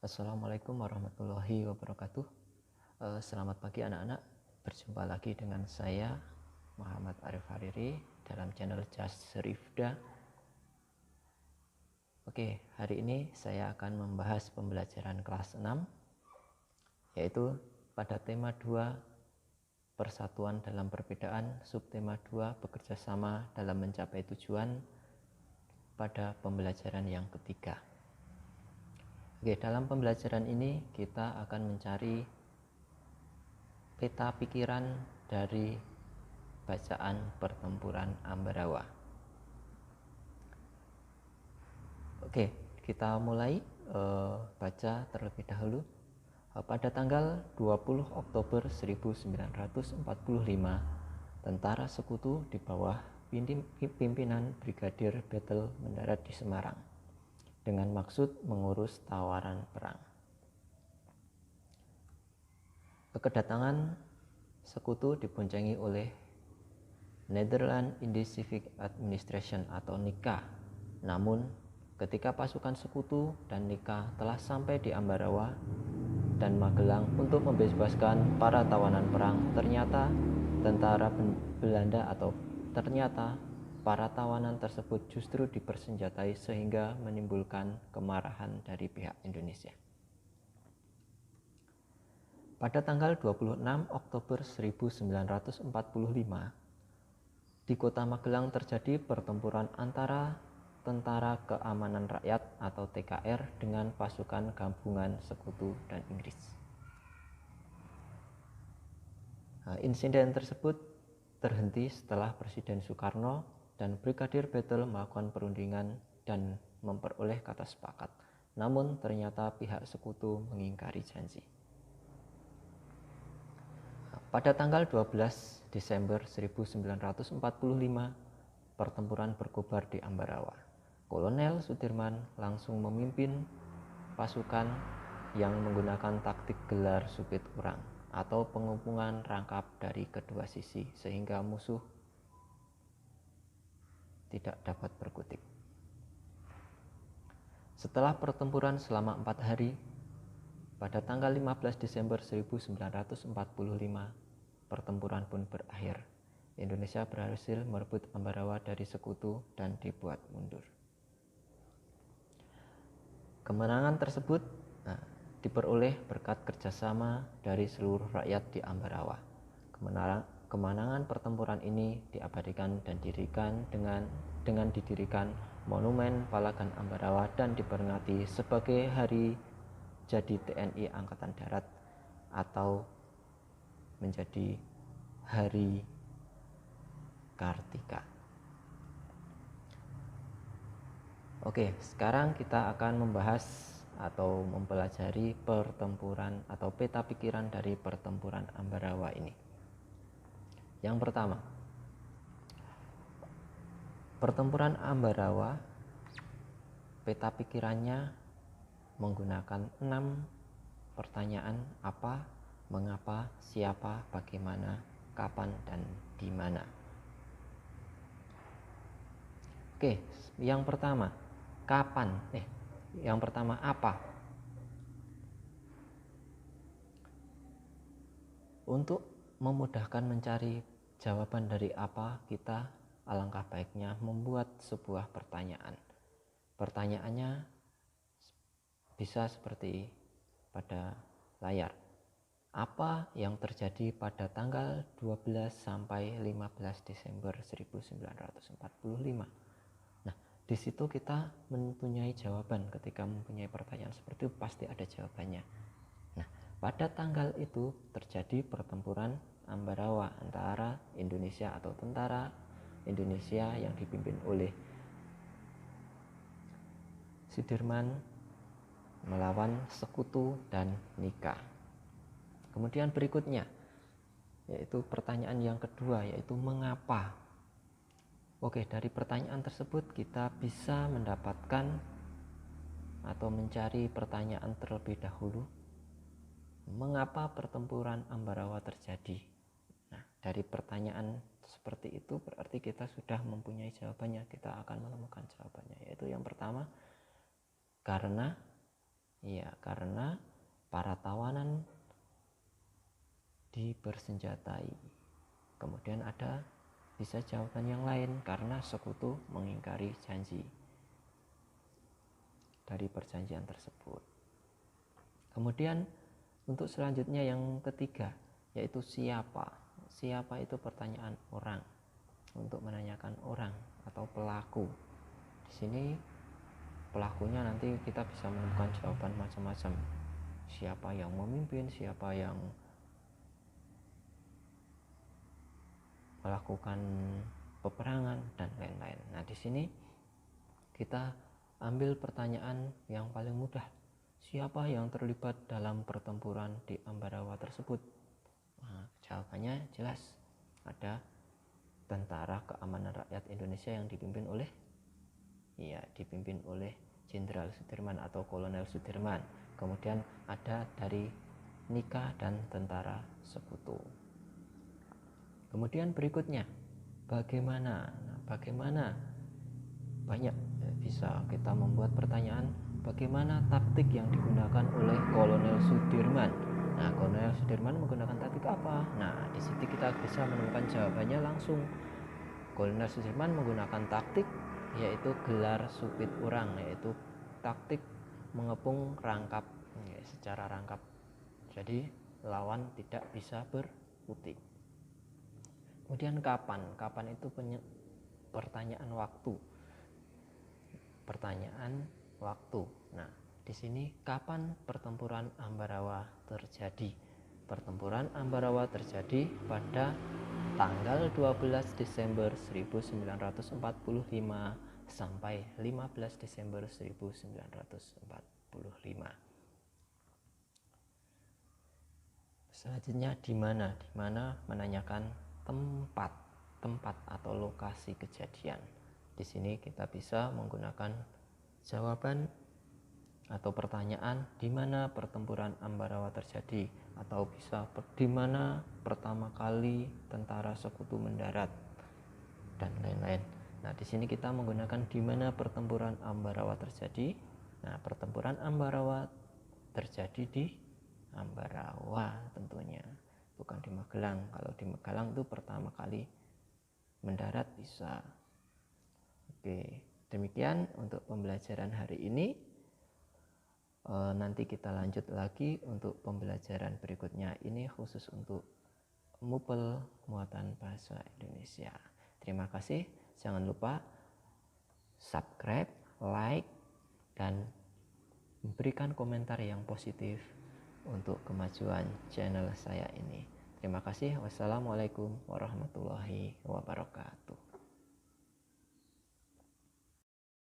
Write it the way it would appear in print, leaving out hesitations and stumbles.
Assalamualaikum warahmatullahi wabarakatuh. Selamat pagi anak-anak. Berjumpa lagi dengan saya Muhammad Arif Hariri dalam channel Just Serifda. Oke, hari ini saya akan membahas pembelajaran kelas 6, yaitu pada tema 2 Persatuan dalam Perbedaan, subtema 2 Bekerja sama dalam mencapai tujuan, pada pembelajaran yang ketiga. Oke, dalam pembelajaran ini kita akan mencari peta pikiran dari bacaan pertempuran Ambarawa. Oke, kita mulai baca terlebih dahulu. Pada tanggal 20 Oktober 1945, tentara sekutu di bawah pimpinan Brigadir Battle mendarat di Semarang dengan maksud mengurus tawaran perang. Kedatangan sekutu diboncengi oleh Netherlands Indo-Pacific Administration atau NICA. Namun, ketika pasukan sekutu dan NICA telah sampai di Ambarawa dan Magelang untuk membebaskan para tawanan perang, ternyata para tawanan tersebut justru dipersenjatai sehingga menimbulkan kemarahan dari pihak Indonesia. Pada tanggal 26 Oktober 1945, di kota Magelang terjadi pertempuran antara Tentara Keamanan Rakyat atau TKR dengan pasukan gabungan Sekutu dan Inggris. Insiden tersebut terhenti setelah Presiden Soekarno dan Brigadir Battle melakukan perundingan dan memperoleh kata sepakat. Namun ternyata pihak Sekutu mengingkari janji. Pada tanggal 12 Desember 1945, pertempuran berkobar di Ambarawa. Kolonel Sudirman langsung memimpin pasukan yang menggunakan taktik gelar supit urang atau pengepungan rangkap dari kedua sisi sehingga musuh tidak dapat berkutik. Setelah pertempuran selama 4 hari, pada tanggal 15 Desember 1945, pertempuran pun berakhir. Indonesia berhasil merebut Ambarawa dari Sekutu dan dibuat mundur. Kemenangan tersebut diperoleh berkat kerjasama dari seluruh rakyat di Ambarawa. Kemenangan pertempuran ini diabadikan dan dengan didirikan Monumen Palagan Ambarawa dan diperingati sebagai Hari Jadi TNI Angkatan Darat atau menjadi Hari Kartika. Oke, sekarang kita akan membahas atau mempelajari pertempuran atau peta pikiran dari pertempuran Ambarawa ini. Yang pertama, pertempuran Ambarawa, peta pikirannya menggunakan 6 pertanyaan: apa, mengapa, siapa, bagaimana, kapan, dan di mana. Oke, yang pertama, kapan? Yang pertama, apa? Untuk memudahkan mencari jawaban dari apa, kita alangkah baiknya membuat sebuah pertanyaan. Pertanyaannya bisa seperti pada layar. Apa yang terjadi pada tanggal 12 sampai 15 Desember 1945? Nah, di situ kita mempunyai jawaban. Ketika mempunyai pertanyaan seperti itu, pasti ada jawabannya. Nah, pada tanggal itu terjadi pertempuran Ambarawa antara Indonesia atau tentara Indonesia yang dipimpin oleh Sudirman melawan Sekutu dan NICA. Kemudian berikutnya, yaitu pertanyaan yang kedua, yaitu mengapa. Oke, dari pertanyaan tersebut kita bisa mendapatkan atau mencari pertanyaan terlebih dahulu. Mengapa pertempuran Ambarawa terjadi? Nah, dari pertanyaan seperti itu berarti kita sudah mempunyai jawabannya. Kita akan menemukan jawabannya, yaitu yang pertama, karena Iya, karena para tawanan dipersenjatai. Kemudian ada bisa jawaban yang lain, karena sekutu mengingkari janji dari perjanjian tersebut. Kemudian untuk selanjutnya yang ketiga, yaitu siapa. Siapa itu pertanyaan orang, untuk menanyakan orang atau pelaku. Di sini pelakunya nanti kita bisa menemukan jawaban macam-macam. Siapa yang memimpin, siapa yang melakukan peperangan dan lain-lain. Nah, di sini kita ambil pertanyaan yang paling mudah. Siapa yang terlibat dalam pertempuran di Ambarawa tersebut? Nah, jawabannya jelas, ada Tentara Keamanan Rakyat Indonesia yang dipimpin oleh Jenderal Sudirman atau Kolonel Sudirman. Kemudian ada dari Nika dan Tentara Sekutu. Kemudian berikutnya, bagaimana? Bagaimana? Banyak bisa kita membuat pertanyaan, bagaimana taktik yang digunakan oleh Kolonel Sudirman? Nah, Kolonel Sudirman menggunakan taktik apa? Nah, di situ kita bisa menemukan jawabannya langsung. Kolonel Sudirman menggunakan taktik yaitu gelar supit urang, yaitu taktik mengepung rangkap secara rangkap. Jadi lawan tidak bisa berkutik. Kemudian kapan? Kapan itu pertanyaan waktu. Pertanyaan waktu. Nah, di sini kapan pertempuran Ambarawa terjadi? Pertempuran Ambarawa terjadi pada tanggal 12 Desember 1945 sampai 15 Desember 1945. Selanjutnya di mana? Di mana menanyakan tempat atau lokasi kejadian. Di sini kita bisa menggunakan jawaban atau pertanyaan di mana pertempuran Ambarawa terjadi, atau bisa di mana pertama kali tentara Sekutu mendarat dan lain-lain. Nah, di sini kita menggunakan di mana pertempuran Ambarawa terjadi. Nah, pertempuran Ambarawa terjadi di Ambarawa tentunya, bukan di Magelang. Kalau di Magelang itu pertama kali mendarat bisa. Oke, demikian untuk pembelajaran hari ini. Nanti kita lanjut lagi untuk pembelajaran berikutnya. Ini khusus untuk MUPEL Muatan Bahasa Indonesia. Terima kasih. Jangan lupa subscribe, like, dan berikan komentar yang positif untuk kemajuan channel saya ini. Terima kasih. Wassalamualaikum warahmatullahi wabarakatuh.